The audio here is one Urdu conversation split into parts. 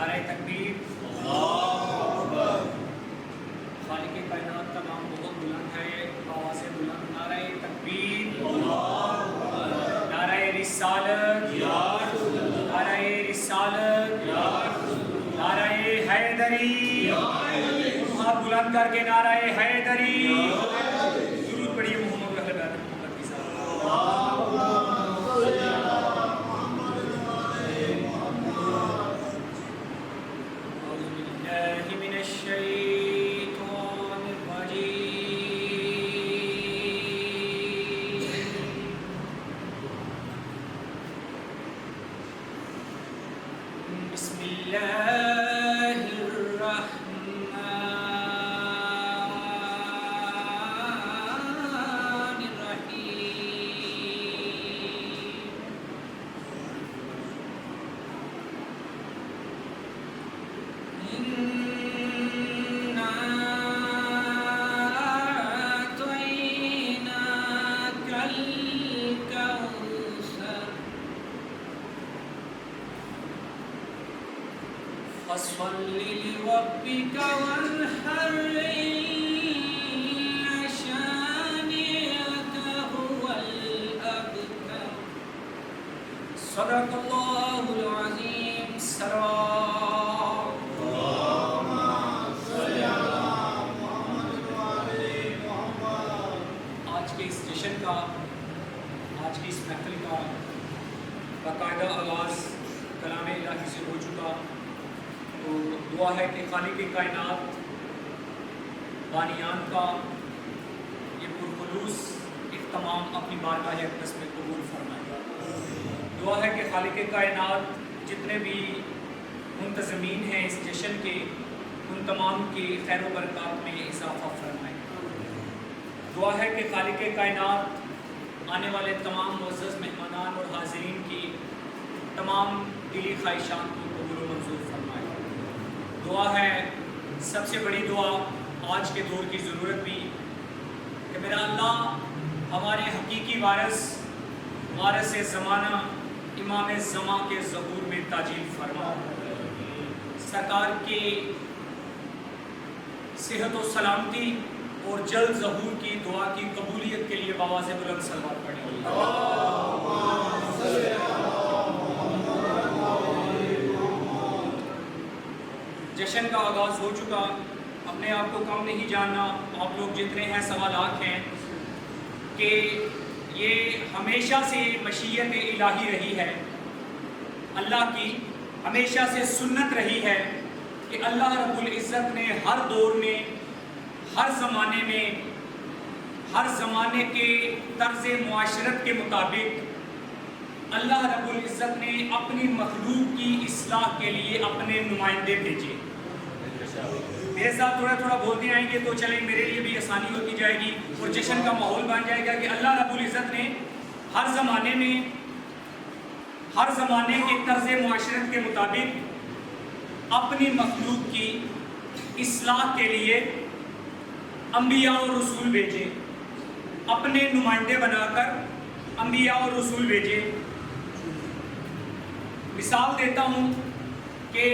نعرہ تکبیر، خالق کائنات کا نام بہت بلند ہے، آواز بلند نعرہ تکبیر، نعرہ رسالت، نعرہ رسالت، نعرہ حیدری، ہاتھ بلند کر کے نعرہ حیدری، ضرور پڑھیے محمد اہل بیت محمد کی ساتھ۔ من الشیطان الرجیم، بسم اللہ الرحمن الرحیم، إِنَّا أَعْطَيْنَاكَ الْكَوْثَرَ فَصَلِّ لِرَبِّكَ وَانْحَرْ إِنَّ شَانِئَكَ هُوَ الْأَبْتَرُ۔ صدق اللہ العظیم۔ آج کے اس جشن کا، آج کی اس محفل کا باقاعدہ آغاز کلام الہی سے ہو چکا، تو دعا ہے کہ خالق کائنات بانیان کا یہ پرخلوص اہتمام اپنی بارگاہ اقدس میں قبول فرمائے۔ دعا ہے کہ خالق کائنات جتنے بھی منتظمین ہیں اس جشن کے، ان تمام کی خیر و برکات میں اضافہ فرمائے۔ دعا ہے کہ خالق کائنات آنے والے تمام معزز مہمانان اور حاضرین کی تمام دلی خواہشات کو قبول و منظور فرمائے۔ دعا ہے، سب سے بڑی دعا آج کے دور کی ضرورت بھی، کہ میرا اللہ ہمارے حقیقی وارث زمانہ امام زمان کے ظہور میں تاجیل فرما، سرکار کی صحت و سلامتی اور جلد ظہور کی دعا کی قبولیت کے لیے بآواز بلند صلوات پڑھیں۔ جشن کا آغاز ہو چکا، اپنے آپ کو کم نہیں جاننا، آپ لوگ جتنے ہیں سوالات ہیں، کہ یہ ہمیشہ سے مشیت الہی رہی ہے، اللہ کی ہمیشہ سے سنت رہی ہے کہ اللہ رب العزت نے ہر دور میں، ہر زمانے میں، ہر زمانے کے طرز معاشرت کے مطابق اللہ رب العزت نے اپنی مخلوق کی اصلاح کے لیے اپنے نمائندے بھیجے۔ میرے ساتھ تھوڑا تھوڑا بولتے آئیں گے تو چلیں، میرے لیے بھی آسانی ہوتی جائے گی اور جشن کا ماحول بن جائے گا کہ اللہ رب العزت نے ہر زمانے میں، ہر زمانے کے طرز معاشرت کے مطابق اپنی مخلوق کی اصلاح کے لیے انبیاء اور رسول بھیجے، اپنے نمائندے بنا کر انبیاء اور رسول بھیجے۔ مثال دیتا ہوں کہ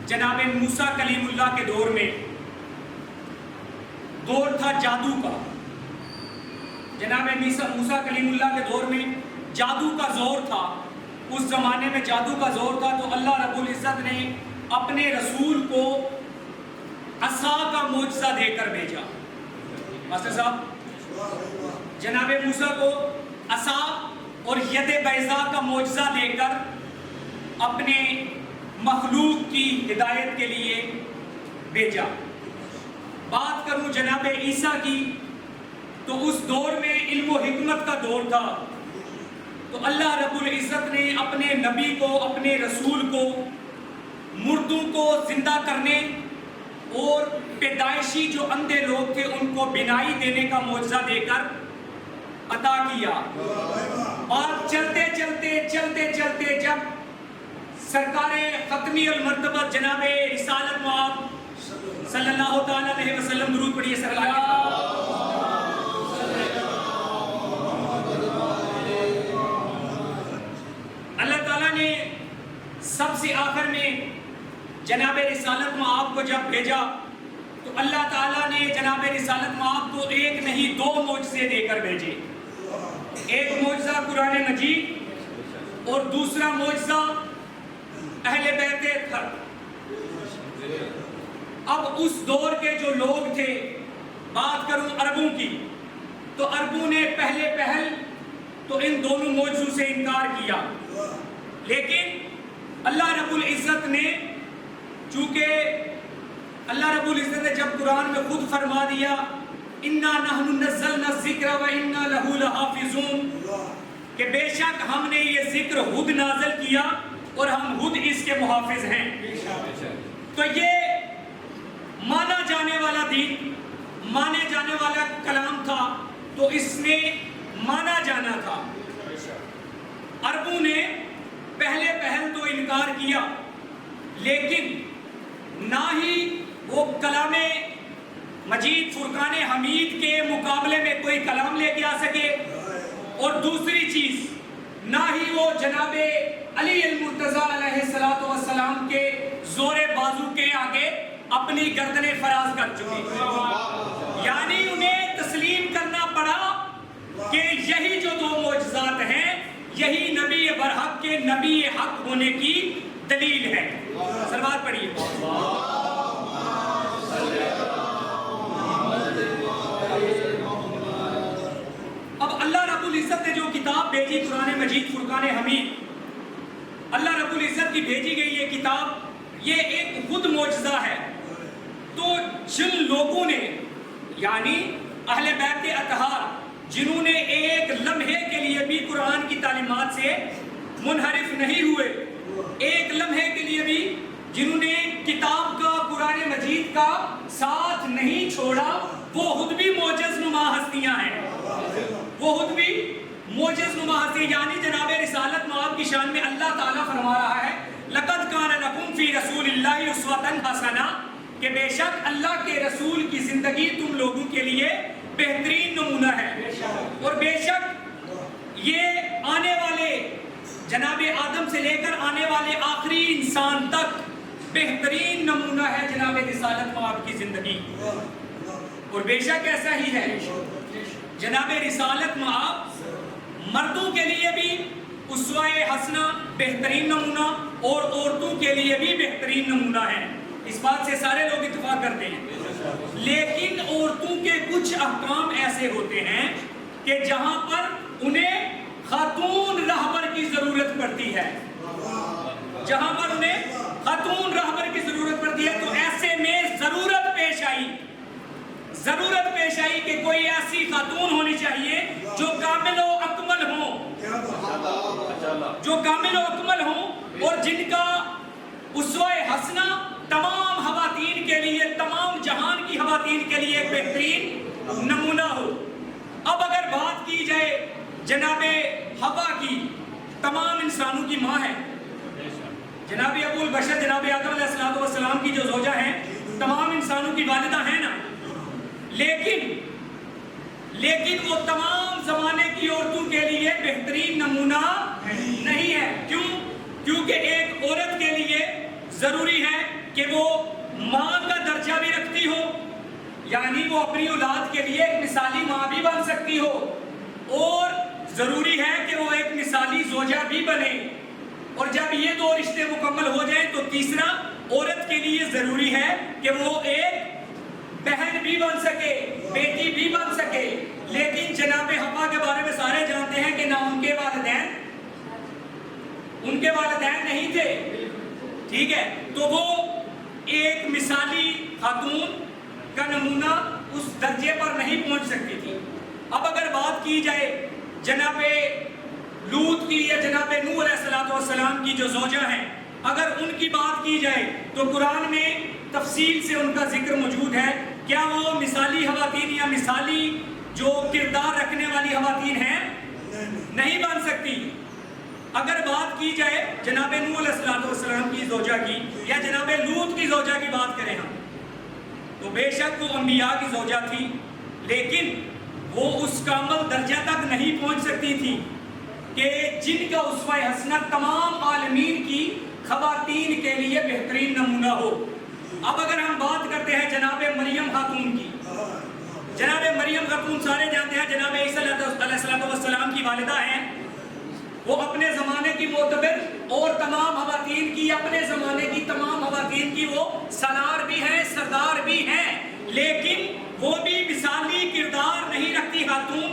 جناب موسیٰ کلیم اللہ کے دور میں دور تھا جادو کا، جناب موسیٰ کلیم اللہ کے دور میں جادو کا زور تھا، اس زمانے میں جادو کا زور تھا، تو اللہ رب العزت نے اپنے رسول کو عصا کا معجزہ دے کر بھیجا۔ ماسٹر صاحب، جناب موسیٰ کو عصا اور ید بیضاء کا معجزہ دے کر اپنے مخلوق کی ہدایت کے لیے بھیجا۔ بات کروں جناب عیسیٰ کی، تو اس دور میں علم و حکمت کا دور تھا، تو اللہ رب العزت نے اپنے نبی کو، اپنے رسول کو مردوں کو زندہ کرنے اور پیدائشی جو اندھے لوگ تھے ان کو بینائی دینے کا معجزہ دے کر عطا کیا۔ اور چلتے چلتے جب سرکار ختمی المرتبہ جناب رسالت مآب صلی اللہ تعالیٰ علیہ وسلم، درود پڑھیے سرکار کے۔ اللہ تعالیٰ نے سب سے آخر میں جناب رسالت مآب کو جب بھیجا تو اللہ تعالیٰ نے جناب رسالت مآب کو ایک نہیں 2 معجزے دے کر بھیجے. ایک معجزہ قرآن مجید اور دوسرا معجزہ اہل بیت تھر. اب اس دور کے جو لوگ تھے، بات کروں عربوں کی، تو عربوں نے پہل تو ان دونوں معجزوں سے انکار کیا. لیکن اللہ رب العزت نے، چونکہ اللہ رب العزت نے جب قرآن میں خود فرما دیا اِنَّا نَحْنُ نَزَّلْنَا الذِّكْرَ وَإِنَّا لَهُ لَحَافِظُونَ، کہ بے شک ہم نے یہ ذکر خود نازل کیا اور ہم خود اس کے محافظ ہیں. تو یہ مانا جانے والا دین، مانے جانے والا کلام تھا، تو اس نے مانا جانا تھا. عربوں نے پہل تو انکار کیا، لیکن نہ ہی وہ کلام مجید فرقان حمید کے مقابلے میں کوئی کلام لے کے آ سکے، اور دوسری چیز نہ ہی وہ جناب علی المرتضیٰ علیہ السلام کے زور بازو کے آگے اپنی گردنیں فراز کر چکے. یعنی انہیں تسلیم کرنا پڑا کہ یہی جو 2 معجزات ہیں، یہی نبی برحق کے نبی حق ہونے کی دلیل ہے. سلوات پڑھیے. اب اللہ رب العزت نے جو کتاب بھیجی قرآن مجید فرقان حمید، اللہ رب العزت کی بھیجی گئی یہ کتاب، یہ ایک خود معجزہ ہے. تو جن لوگوں نے، یعنی اہل بیت اطہار، جنہوں نے ایک لمحے کے لیے بھی قرآن کی تعلیمات سے منحرف نہیں ہوئے، ایک لمحے کے لیے بھی جنہوں نے کتاب کا، قرآن مجید کا ساتھ نہیں چھوڑا، وہ خود بھی معجز نما ہستیاں ہیں. وہ خود بھی معجز نما ہستیاں، یعنی جناب رسالت مآب کی شان میں اللہ تعالیٰ فرما رہا ہے لَقَدْ كَانَ لَكُمْ فِي رَسُولِ اللَّهِ أُسْوَةٌ حَسَنَةٌ، کہ بے شک اللہ کے رسول کی زندگی تم لوگوں کے لیے بہترین نمونہ ہے. اور بے شک یہ آنے والے جناب آدم سے لے کر آنے والے آخری انسان تک بہترین نمونہ ہے جناب رسالت مآب کی زندگی. اور بے شک ایسا ہی ہے، جناب رسالت مآب مردوں کے لیے بھی اسوہ حسنہ بہترین نمونہ اور عورتوں کے لیے بھی بہترین نمونہ ہے. اس بات سے سارے لوگ اتفاق کرتے ہیں. لیکن عورتوں کے کچھ احکام ایسے ہوتے ہیں کہ جہاں پر انہیں خاتون رہبر کی ضرورت پڑتی ہے، جہاں پر انہیں خاتون رہبر کی ضرورت پڑتی ہے، تو ایسے میں ضرورت پیش آئی کہ کوئی ایسی خاتون ہونی چاہیے جو کامل و اکمل ہوں، اور جن کا اسوہ حسنہ تمام خواتین کے لیے، تمام جہان کی خواتین کے لیے ایک بہترین نمونہ ہو. اب اگر بات کی جائے جناب حوا کی، تمام انسانوں کی ماں ہے، جناب ابو البشر جناب آدم علیہ السلام کی جو زوجہ ہیں، تمام انسانوں کی والدہ ہیں نا. لیکن وہ تمام زمانے کی عورتوں کے لیے بہترین نمونہ نہیں ہے. کیونکہ ایک عورت کے لیے ضروری ہے کہ وہ ماں کا درجہ بھی رکھتی ہو، یعنی وہ اپنی اولاد کے لیے ایک مثالی ماں بھی بن سکتی ہو، اور ضروری ہے کہ وہ ایک مثالی زوجہ بھی بنے. اور جب یہ 2 رشتے مکمل ہو جائیں تو تیسرا عورت کے لیے ضروری ہے کہ وہ ایک بہن بھی بن سکے، بیٹی بھی بن سکے. لیکن جناب حوا کے بارے میں سارے جانتے ہیں کہ نہ ان کے والدین نہیں تھے، ٹھیک ہے. تو وہ ایک مثالی خاتون کا نمونہ اس درجے پر نہیں پہنچ سکتی تھی. اب اگر بات کی جائے جناب لوط کی یا جناب نوح علیہ السلام کی جو زوجہ ہیں، اگر ان کی بات کی جائے تو قرآن میں تفصیل سے ان کا ذکر موجود ہے. کیا وہ مثالی خواتین یا مثالی جو کردار رکھنے والی خواتین ہیں؟ نہیں بن سکتی. اگر بات کی جائے جناب نوح علیہ السلام کی زوجہ کی یا جناب لوط کی زوجہ کی بات کریں ہم، تو بے شک وہ انبیاء کی زوجہ تھی، لیکن وہ اس کامل درجہ تک نہیں پہنچ سکتی تھی کہ جن کا اسوہ حسنہ تمام عالمین کی خواتین کے لیے بہترین نمونہ ہو۔ اب اگر ہم بات کرتے ہیں جناب مریم خاتون کی، جناب مریم خاتون سارے جانتے ہیں جناب عیسیٰ علیہ السلام کی والدہ ہیں۔ وہ اپنے زمانے کی معتبر اور تمام خواتین کی، اپنے زمانے کی تمام خواتین کی وہ سالار بھی ہیں، سردار بھی ہیں، لیکن وہ بھی مثالی کردار نہیں رکھتی خاتون،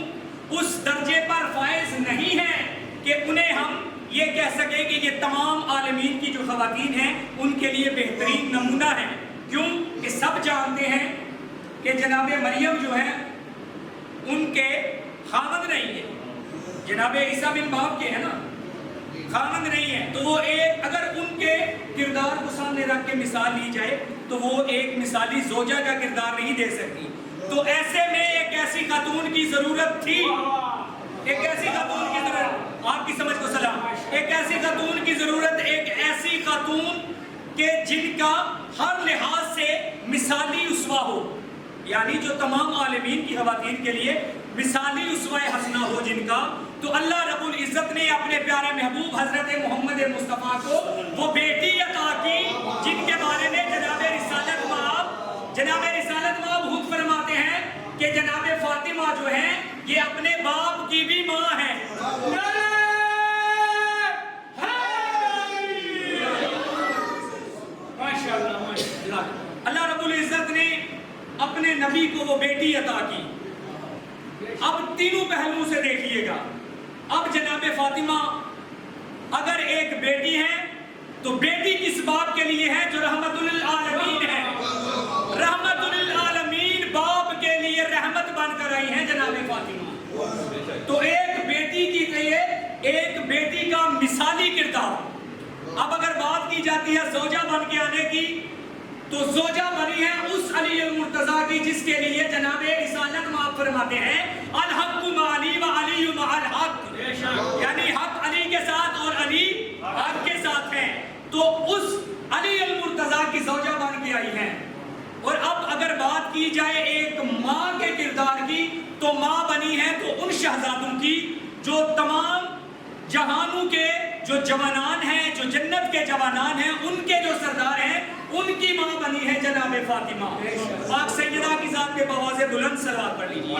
اس درجے پر فائز نہیں ہے کہ انہیں ہم یہ کہہ سکیں کہ یہ تمام عالمین کی جو خواتین ہیں ان کے لیے بہترین نمونہ ہیں۔ کیوں کہ سب جانتے ہیں کہ جناب مریم جو ہے ان کے خاوند نہیں ہے، جناب عیسیٰ بن باپ کے ہیں نا، خاوند نہیں ہے، تو وہ ایک اگر ان کے کردار کو سامنے رکھ کے مثال لی جائے تو وہ ایک مثالی زوجہ کا کردار نہیں دے سکتی۔ تو ایسے میں ایک ایسی خاتون کی ضرورت تھی، ایک ایسی خاتون کی ضرورت، آپ کی سمجھ کو سلام، ایک ایسی خاتون کی ضرورت، ایک ایسی خاتون کہ جن کا ہر لحاظ سے مثالی اسوہ ہو، یعنی جو تمام عالمین کی خواتین کے لیے مثالی اسوہ حسنہ ہو جن کا۔ تو اللہ رب العزت نے اپنے پیارے محبوب حضرت محمد مصطفیٰ کو وہ بیٹی عطا کی جن کے بارے میں جناب رسالت مآب خود فرماتے ہیں کہ جناب فاطمہ جو ہیں یہ اپنے باپ کی بھی ماں ہے۔ اللہ رب العزت نے اپنے نبی کو وہ بیٹی عطا کی۔ اب تینوں پہلوؤں سے دیکھیے گا، اب جناب فاطمہ اگر ایک بیٹی ہے تو بیٹی کس باپ کے لیے ہے؟ جو رحمت للعالمین ہے، رحمت للعالمین باپ کے لیے رحمت بن کر آئی ہیں جناب فاطمہ۔ تو ایک بیٹی کی لیے ایک بیٹی کا مثالی کردار۔ اب اگر بات کی جاتی ہے زوجہ بن کے آنے کی تو زوجہ بنی ہے اس علی المرتضیٰ کی جس کے لیے جناب رسالت مآب فرماتے ہیں الحق مع علی و علی مع الحق، یعنی حق علی کے ساتھ اور علی حق کے ساتھ ہیں۔ تو اس علی المرتضیٰ کی زوجہ بن کے آئی ہیں۔ اور اب اگر بات کی جائے ایک ماں کے کردار کی تو ماں بنی ہے تو ان شہزادوں کی جو تمام جہانوں کے جو جوانان ہیں، جو جنت کے جوانان ہیں، ان کے جو سردار ہیں، ان کی ماں بنی ہے جناب فاطمہ۔ پاک سیدہ کی ذات پہ بآواز بلند صلوات پڑھ لیجیے۔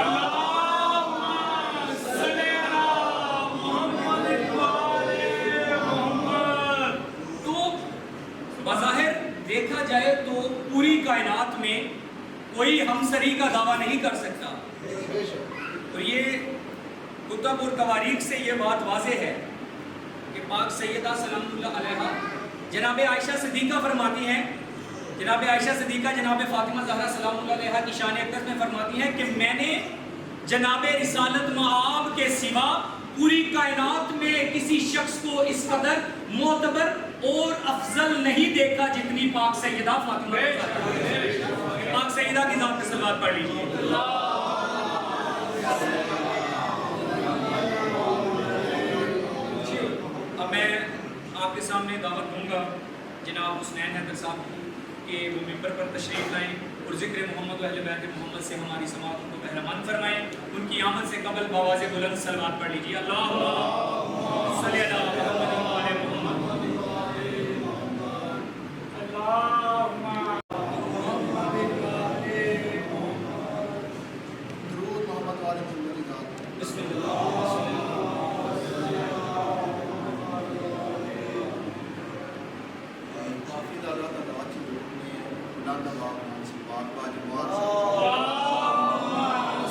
تو بظاہر دیکھا جائے تو پوری کائنات میں کوئی ہمسری کا دعویٰ نہیں کر سکتا، اور یہ کتب اور تواریخ سے یہ بات واضح ہے کہ پاک سیدہ سلام اللہ علیہا جناب عائشہ صدیقہ فرماتی ہیں، جناب عائشہ صدیقہ جناب فاطمہ زہرا سلام اللہ علیہا کی شان اقدس میں فرماتی ہیں کہ میں نے جناب رسالت مآب کے سوا پوری کائنات میں کسی شخص کو اس قدر معتبر اور افضل نہیں دیکھا جتنی پاک سیدہ فاطمہ زہرا۔ پاک سیدہ کی ذات پہ صلوات پڑھ لیجیے۔ اب میں آپ کے سامنے دعوت دوں گا جناب حسنین حیدر صاحب کہ وہ ممبر پر تشریف لائیں اور ذکر محمد و اہل بیت محمد سے ہماری سماعتوں کو بہرمند فرمائیں۔ ان کی آمد سے قبل بآواز بلند صلوات پڑھ لیجیے۔ اللہم صلی علی محمد و آل محمد۔ درود محمد و آل محمد۔ بسم اللہ۔ کافی زیادہ تعداد سے لوگ نے بلند آواز سے بات باجواب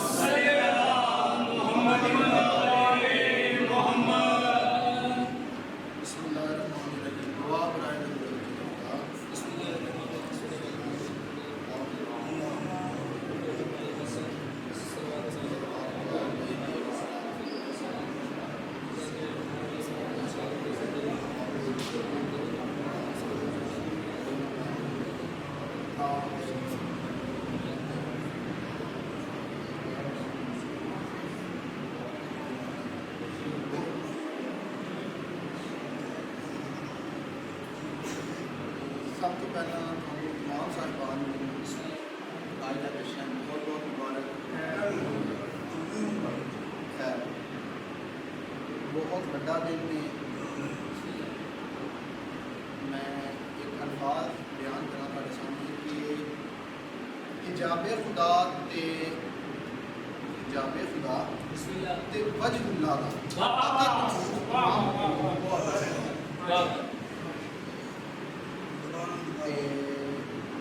صلی علی محمد و آل محمد۔ بسم اللہ الرحمن الرحیم۔ دعا برائے نبی سب تو پہلا امام صاحبان آج کا پیشن بہت بہت مبارک ہے۔ بہت بڑا دن میں حجاب خدا تے وجہ اللہ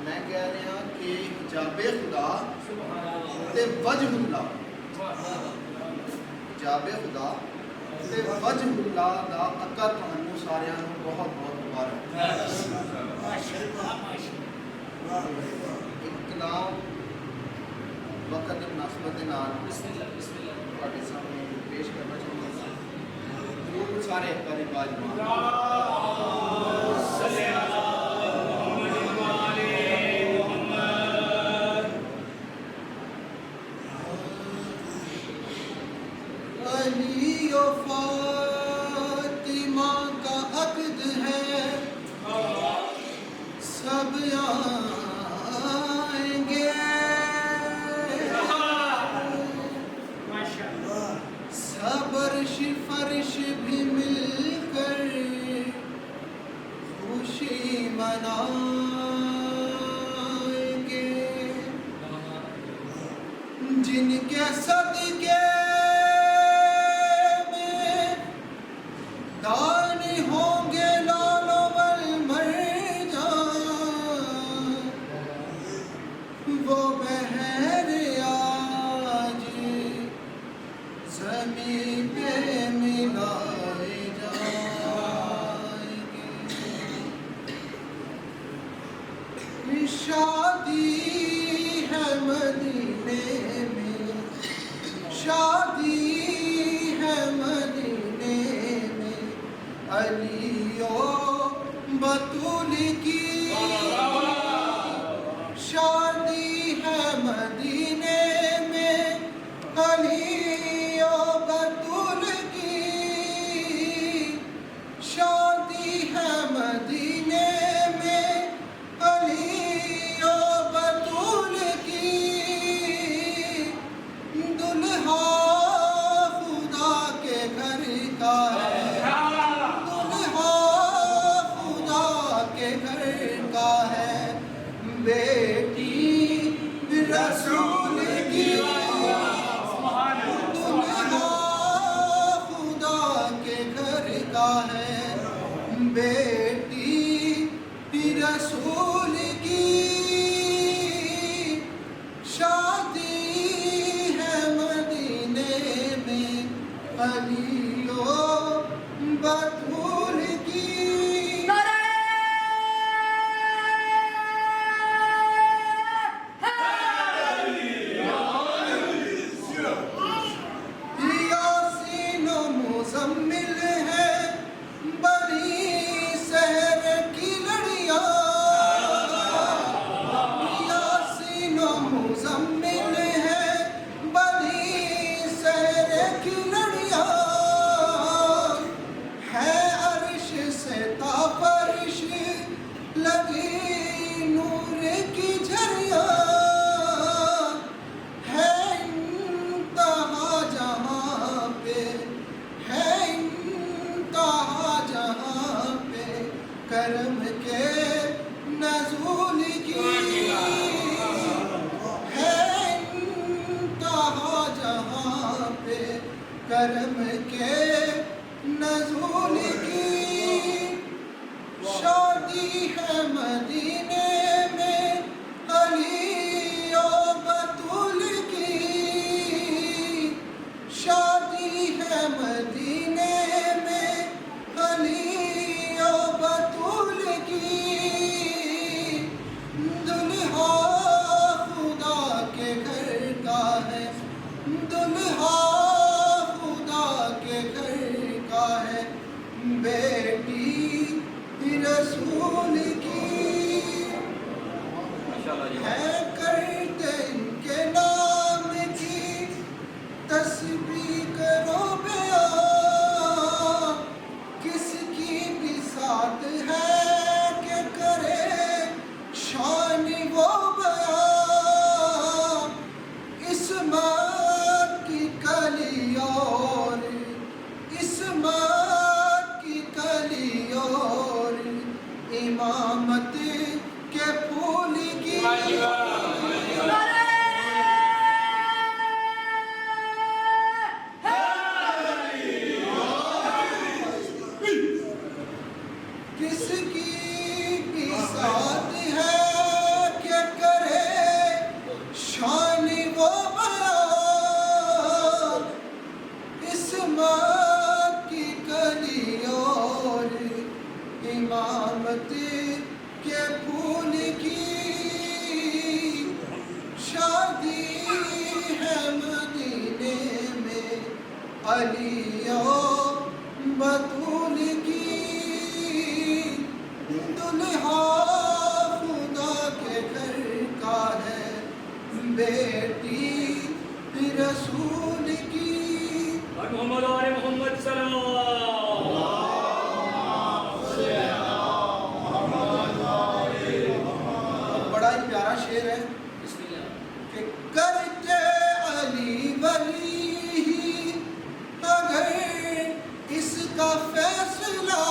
میں کہہ رہا کہ حجاب خدا تے وجہ اللہ حجاب خدا تے وجہ اللہ دا عطا تانوں ساریاں نوں بہت بہت مبارک ایک کلام وقت کی مناسبت کے نال تواڈے سامنے پیش کرنا چاہتا ہوں ضرور سارے ایک بار باج مار علی و فاطمہ کا عقد ہے سب آئیں گے سب عرش فرش بھی مل کر خوشی منائیں گے جن کے صدقے دان ہوں گے لال والمرجان وہ بہر آج زمین پہ ملائے جائیں گے شادی ہے مدینے میں شادی ہے مدینے میں علی و بطول کی شادی ہے مدینے میں علی و بطول کی شادی ہے مدینے میں علی و بطول کی دلہا خدا کے گھر کا ہے بیٹی رسول کی دلہا خدا کے گھر کا ہے بیٹی رسول کی شادی ہے مدینے میں علی و بطول کی کرم کے نزول کی ہے انتہا جہاں پہ کرم کے نزول کی شادی ہے مدینے میں علی و بطول کی شادی ہے مدینے میں علی دلہا خدا کے گھر کا ہے دلہا خدا کے گھر کا ہے بیٹی رسول کی ہے کرتے ان کے نام کی تسبیح کرو بیان کس کی بھی ساتھ ہے کہ کرے شان وہ بیان اسمت کی کلی اور اسمت کی کلی اور امامت کے پھول کی کے پھول کی شادی ہے مدینے میں، علی و بطول کی دلہا خدا کے گھر کا ہے، بیٹی رسول کی۔ اور محمد اور محمد صلی اللہ بڑا ہی پیارا شعر ہے کہ کرتے علی ولی ہی اگر اس کا فیصلہ،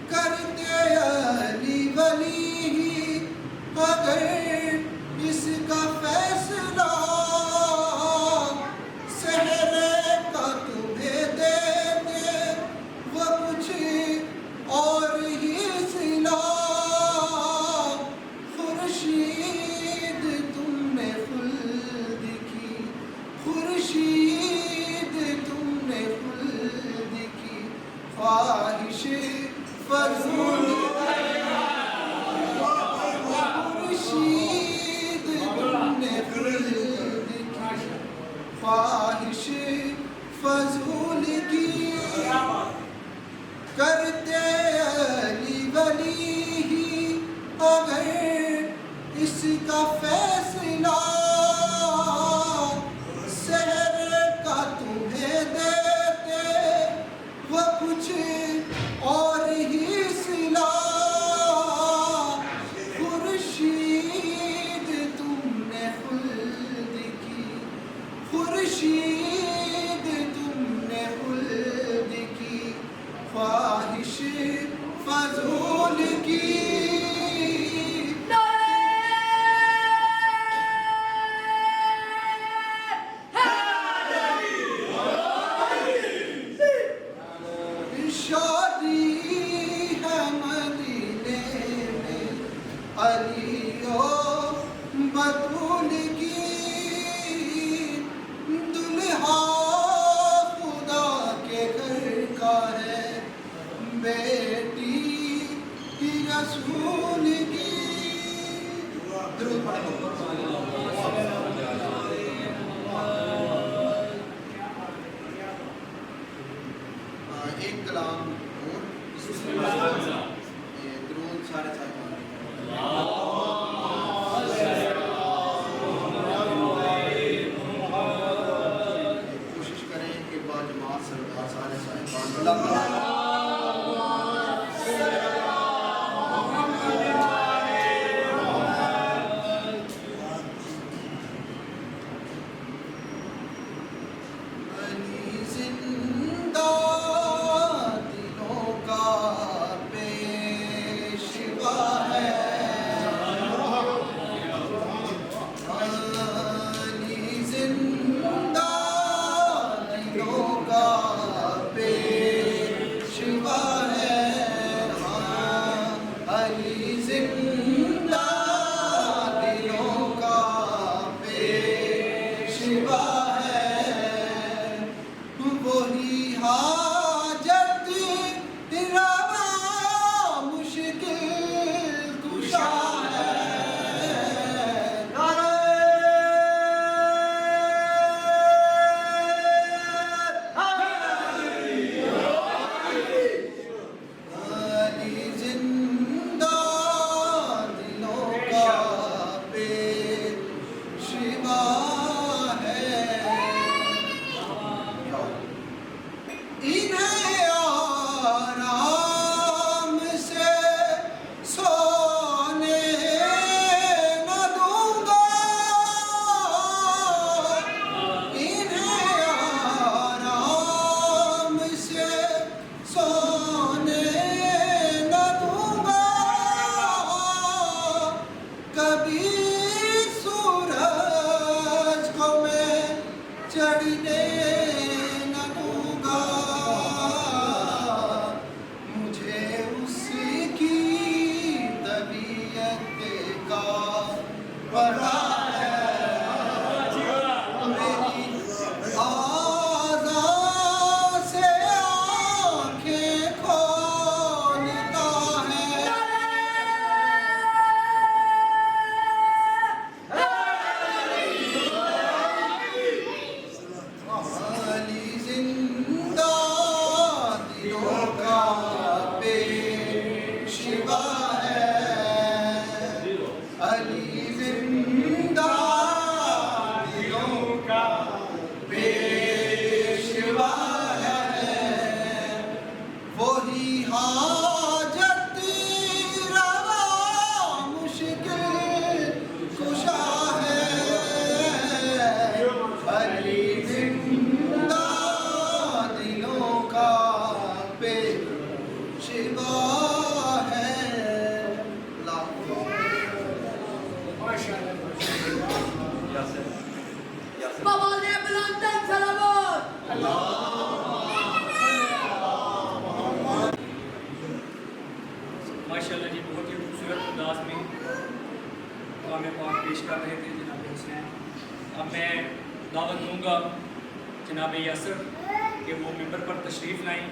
کرتے علی ولی ہی اگر اس کا فیصلہ، سہرے کا تمہیں دیتے وہ کچھ اور ہی سلا، خورشید تم نے خلد کی، خورشید تم نے خلد کی، خواہش فضول خورشید تم نے خلد کی، خواہش فضول کی، کرتے علی ولی ہی اگر اس کا فیصلہ، سحر کا تمہیں دیتے وہ کچھ اور ہی سلا، خورشید تم نے خلد کی، خورشید تم نے خلد کی، خواہش فضول کی۔ شادی ہے مدینے میں، علی و بطول کی دلہا خدا کے گھر کا ہے، بیٹی رسول کی۔ درود پڑھیں۔ ایک کلام اور درود سارے صاحبان۔ کوشش کریں کہ باجماعت سردار سارے صاحبان اللہ تعالیٰ ماشاءاللہ جی بہت ہی خوبصورت انداز میں کلام پاک پیش کر رہے تھے جناب حسنین. اب میں دعوت دوں گا جناب یاسر کہ وہ ممبر پر تشریف لائیں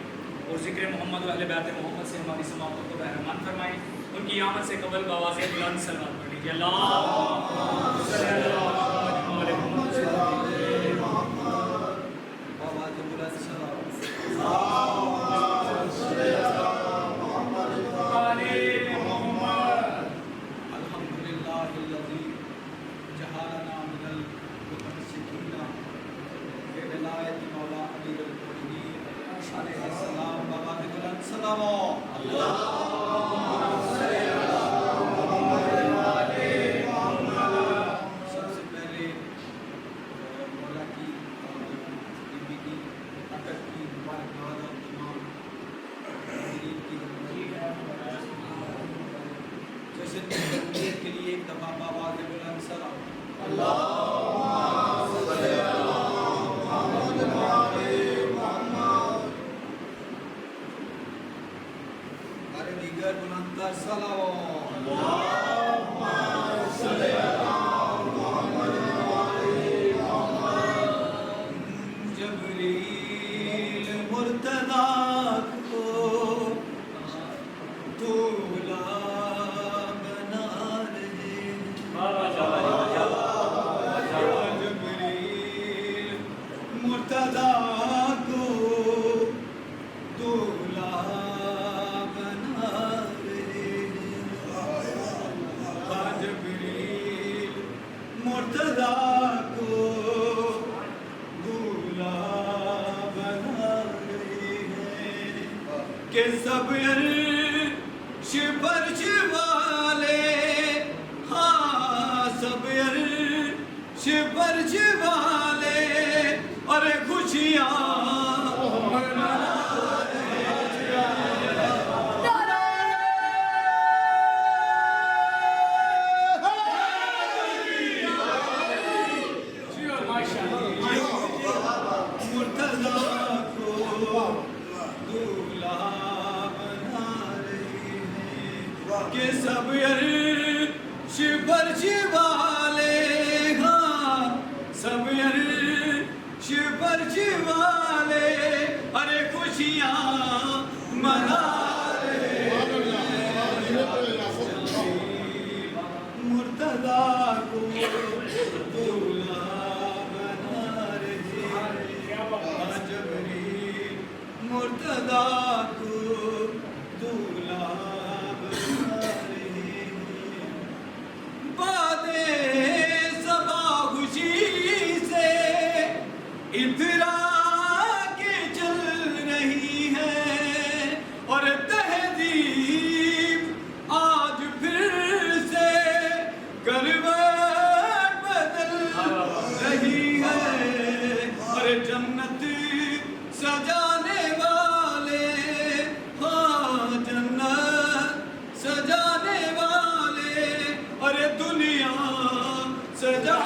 اور ذکر محمد و اہل بیت محمد سے ہماری سماعتوں کو بہرمان فرمائیں. ان کی آمد سے قبل بآواز بلند صلوات پڑھ لیجیے. اللہ صلی اللہ علیہ کے لیے ایک دفعہ بآواز بلند سلام. ہمارے دیگر بلند تر جبریل مرتضی کو دولا بنا رہے جبریل مرتضی کو دولا بنا رہے جبریل مرتضی کو دولا بنا رہے ہیں کہ سب عرش فرش والے ہاں سب عرش فرش والے اور خوشیاں کہ سب عرش فرش والے ہاں سب عرش فرش والے ارے خوشیاں منا رہے مرتضی کو دولا بنا رہے جبریل مرتضی کو دولا ابتدا کے چل رہی ہے اور تہذیب آج پھر سے کروٹ بدل رہی ہے اور جنت سجانے والے ہاں جنت سجانے والے اور دنیا سجا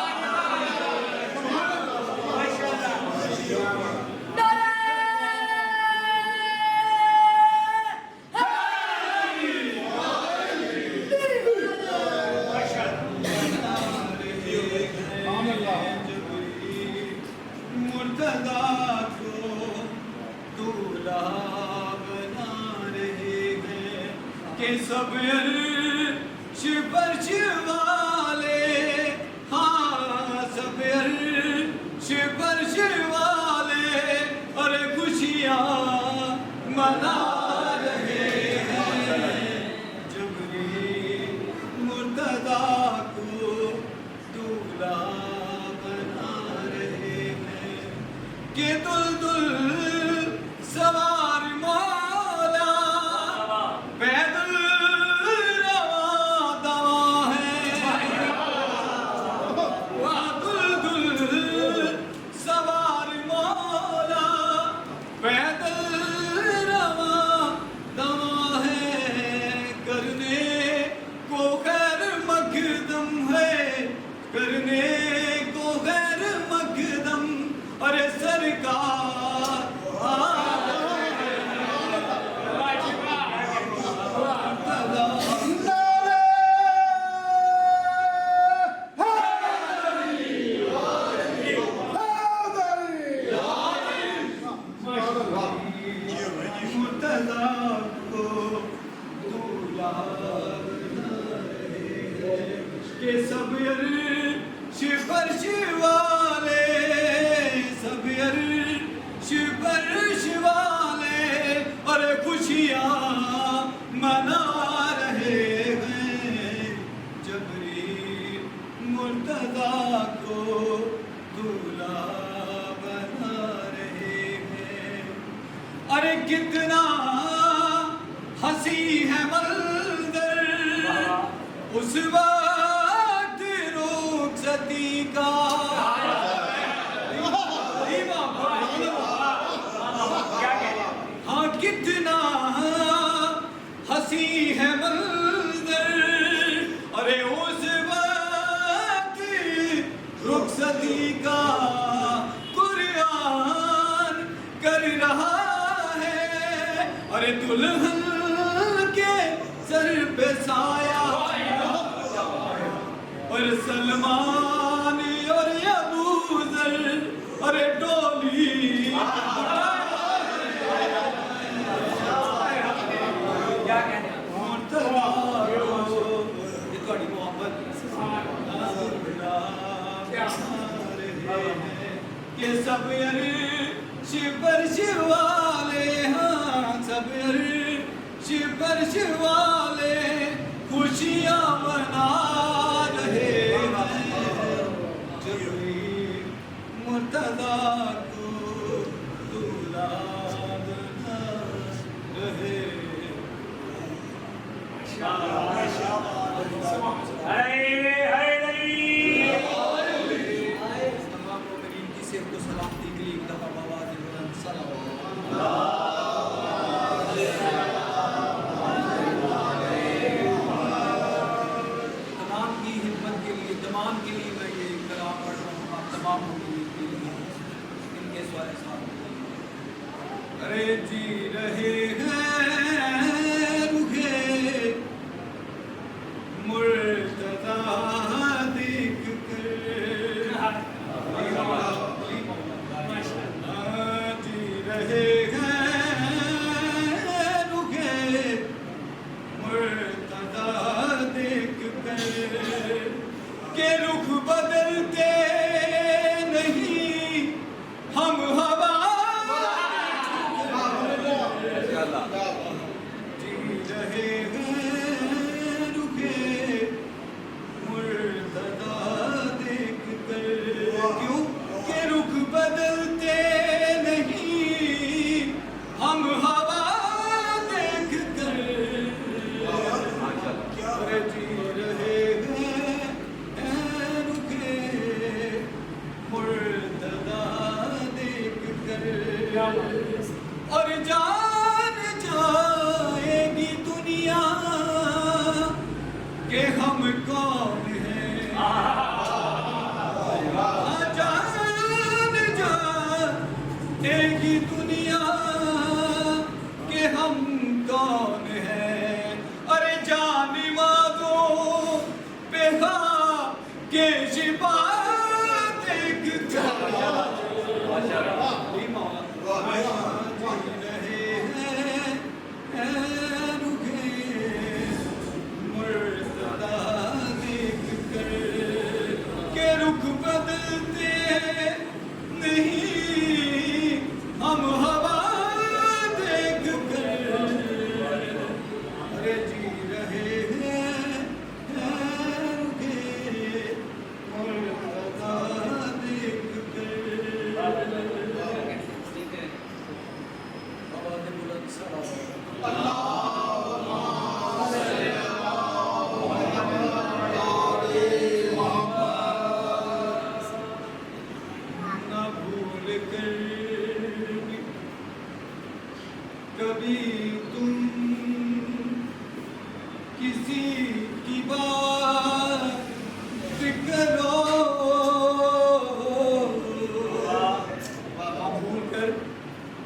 کہ سب عرش فرش والے ہاں سب عرش فرش والے اور خوشیاں منا رہے ہیں جبریل مرتضی کو دولا بنا رہے ہیں کہ دلدل سوار مولا پیدل رواں دواں ہے دلدل سوار کہ سب عرش فرش والے، سب عرش فرش والے اور خوشیاں منا رہے ہیں، جبریل مرتضیٰ کو دولہا بنا رہے ہیں۔ ارے کتنا ہنسی ہے منظر اس وقت رخصتی کا، ہاں کتنا ہنسی ہے منظر، ارے اس وقت رخصتی کا قرآن کر رہا ہے، ارے دلہن کے سر پہ سایہ اور سلمان اور ابو ذر، ارے ڈولی کہ سب عرش فرش والے، ہاں سب عرش فرش والے خوشیاں منا رہے ہیں، جبریل مرتضیٰ کو دولہا بنا رہے ہیں۔ تمام مومنین کی صحت و سلامتی کے لیے ایک دفعہ بآواز بلند تمام کی خدمت کے لیے، تمام کے لیے میں یہ کلام پڑھ رہا ہوں، آپ تمام مومنین کے لیے ان کے سوائے ساتھ۔ ارے جی رہے ہیں رکھے مرتضیٰ دیکھ کر، جی رہے ہیں رکھے مرتضیٰ دیکھ کر، کہ رخ بدلتے نہیں ہم ہوا جی رہے ہیں رکے مرتضیٰ دیکھ کر، کیوں کہ رخ بدلتے نہیں ہم ہوا دیکھ کر، جی رہے ہیں رکے مرتضیٰ دیکھ کر، اور جان جائے گی دنیا کہ ہم کون ہیں، جان جائے گی دنیا کہ ہم کون ہیں، ارے جان مادوں پہ کے شفا دیکھ کر، رخ بدلتے نہیں ہم ہوا دیکھ کر، ارے جی رہے ہیں رکے مرتضیٰ دیکھ کر۔ آواز بلند سلام کبھی تم کسی کی بات کرو، بھول کر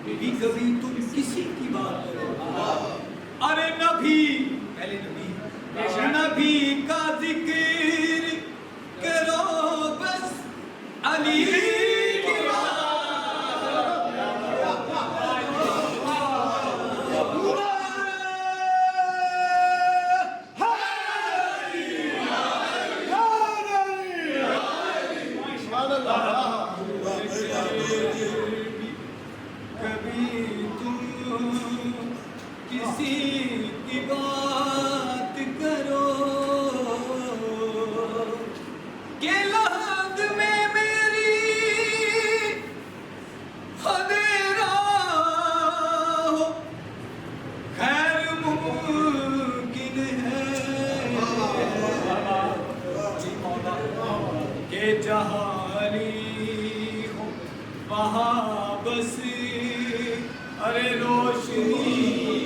بھی کبھی تم کسی کی بات کرو، ارے نبی پہلے نبی کا ذکر کرو بس علی کی بات، جہاں علی ہو وہاں بس ارے روشنی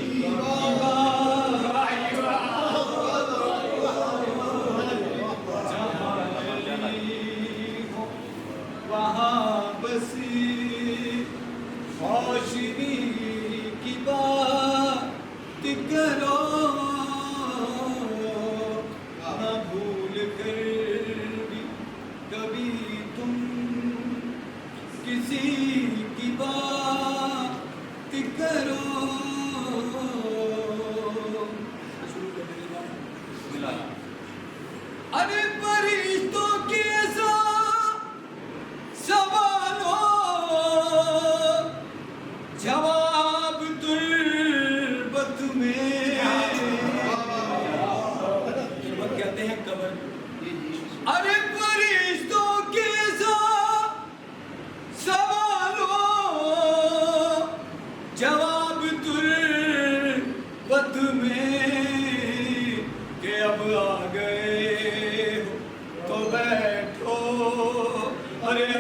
وہاں بسی روشنی کی بات کرو نہ بھول کر بھی کبھی تم کسی کی بات کرو ارے فرشتوں کے سوالوں جواب تربت میں تربت کہتے ہیں قبر ارے فرشتوں کے سوالوں جواب تربت میں کہ اب آ گئے ہو تو بیٹھو ارے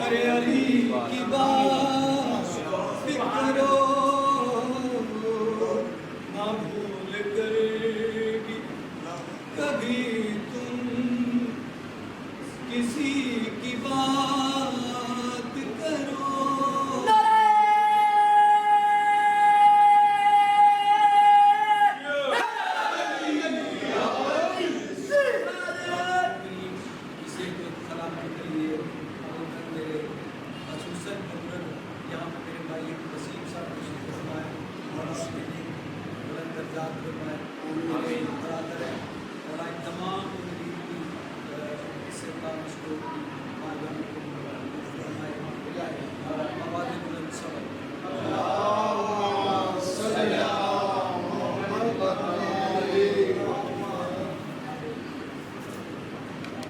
ارے علی کی بات کرو نہ بھول کر بھی کبھی تم کسی کی بات کرو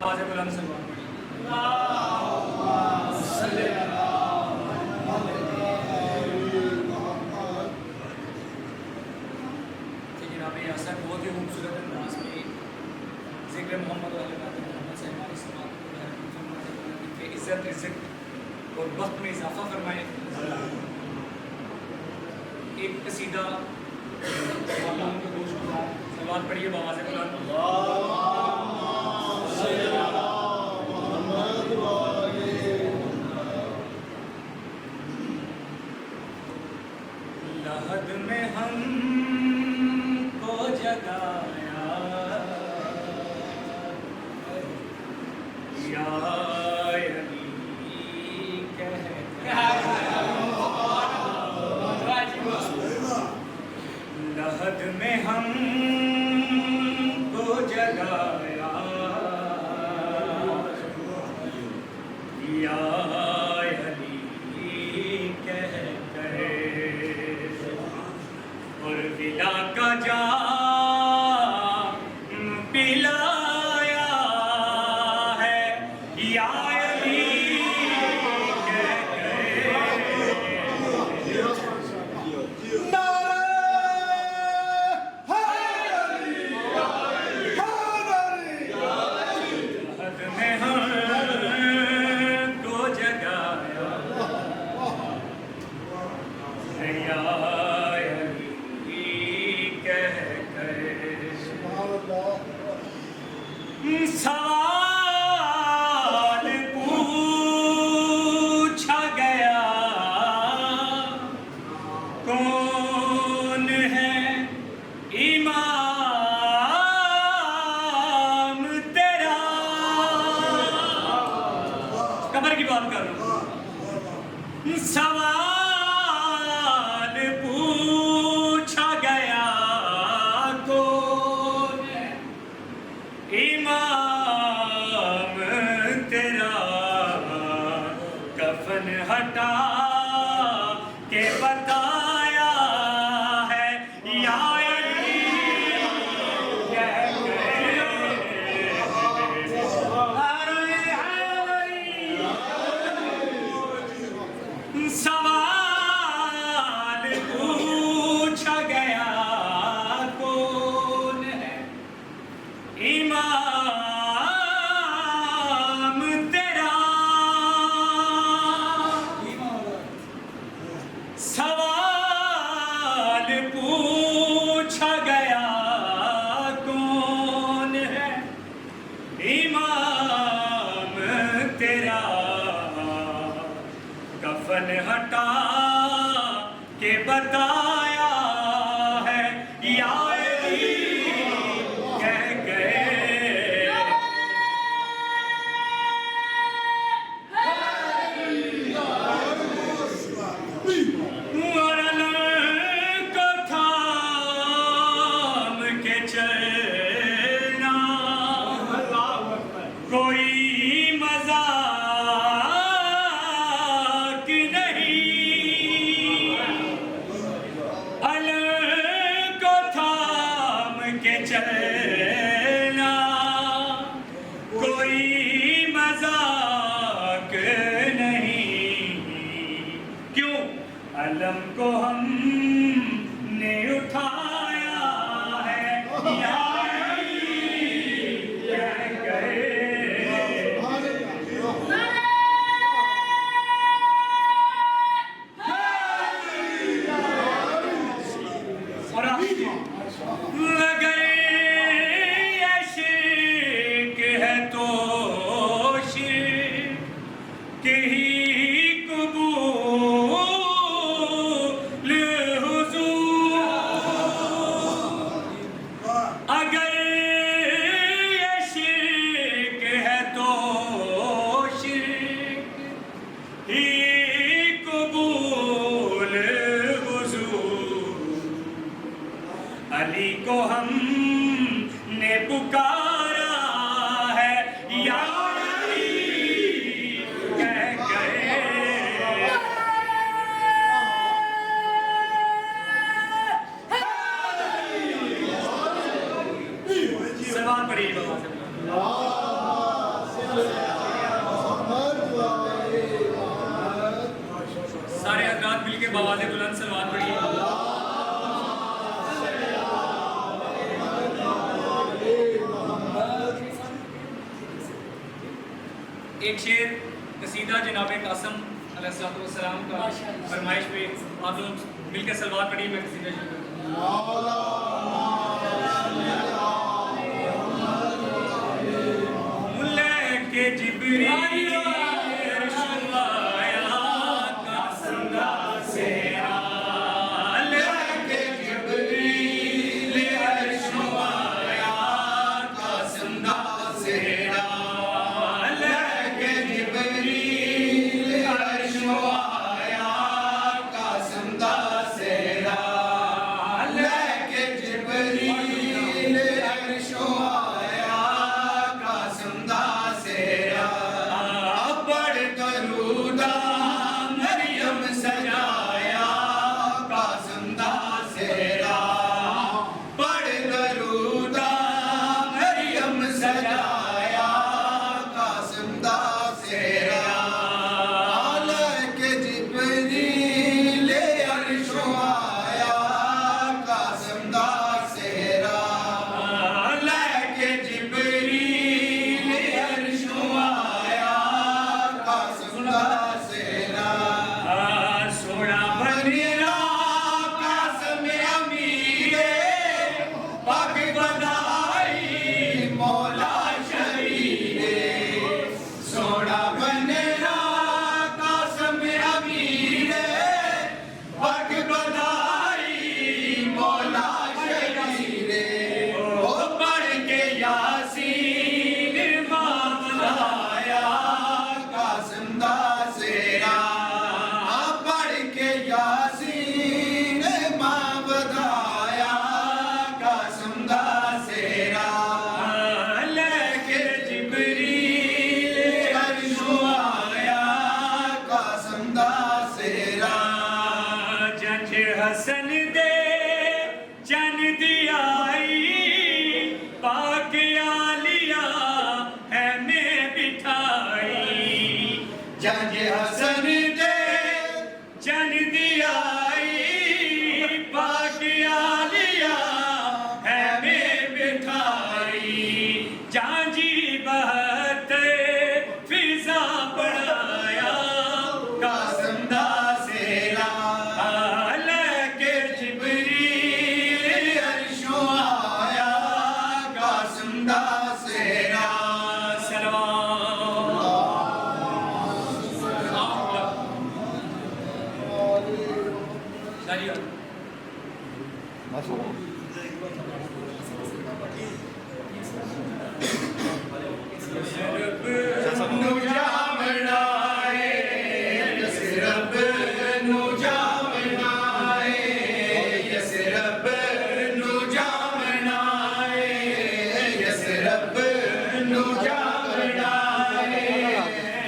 آواز بلند سے بات جناب اثر بہت ہی خوبصورت انداز میں ذکر محمد علیہ محمد سے ہماری سماعت کو عزت رزق اور وقت میں اضافہ فرمائے ایک قصیدہ سلوات پڑھیے بآواز بلند لحد میں ہم کو جگایا یا علی لحد میں ہم کو جگایا یا ولا کا جام پلایا ہے یا علی میں ہم کو جگایا یا سوال پوچھا گیا کون ہے امام تیرا قبر کی بات کر رہا ہوں سوال پوچھا گیا کون ہے امام تیرا کفن ہٹا کے بتایا ہے یا علی کہہ کے ہٹا کے بتایا ہے یا علی کہہ گئے اور علم کو تھام کے چلنا کوئی مذاق نہیں علم کو تھام کے چلنا کوئی مذاق نہیں کیوں علم کو ہم نے اٹھایا ہے یا علی کہہ گئے اور اگر عشق ہے تو شرک ہی قبول حضور اگر عشق ہے تو شرک ہی قبول حضور علی کو ہم نے پکارا ہے یا علی کہہ گئے سلوات پڑھیے بابا سے سارے حضرات مل کے بابا سے بلند سلوات پڑھیے ایک شعر قصیدہ جناب قاسم علیہ السلام کا فرمائش پہ آپ لوگ مل کے سلوات پڑھیے میں قصیدہ شروع کرتا ہوں ملک جبریل عرش آیا قاسم دا سیرا ملک جبریل عرش آیا قاسم دا سیرا حسن دے جن دیائی پاک آلیا ہے میں بٹھائی جج حسن دے جن دیائی پاک آلیا ہے میں بٹھائی جانجی بہت فضا بڑھایا قاسم دا سیرا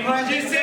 مجھ سے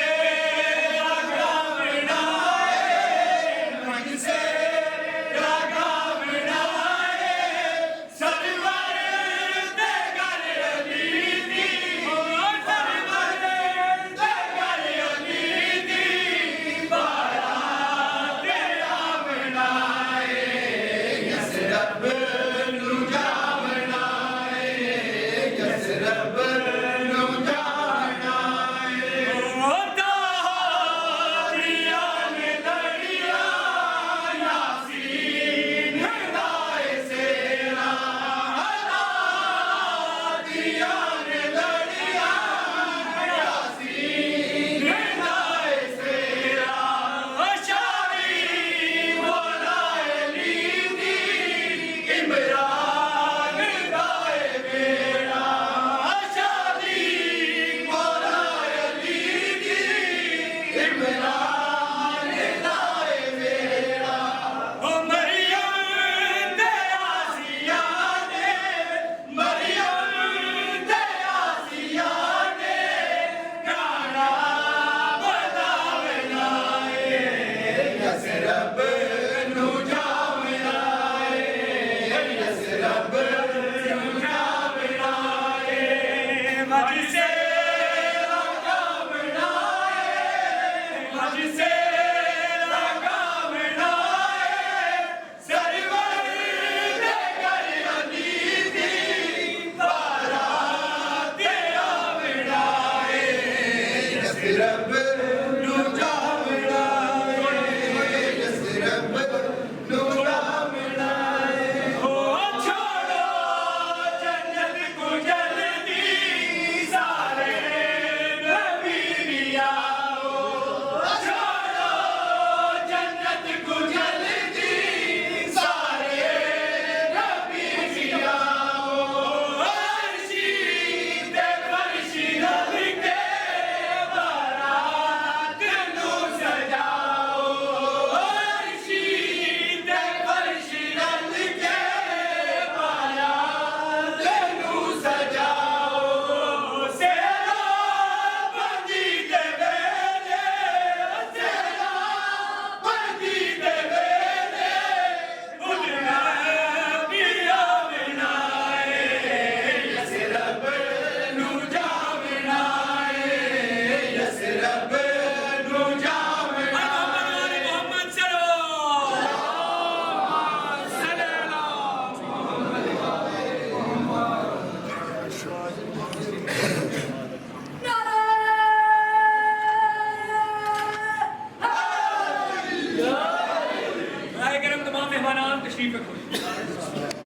تشریف رکھو.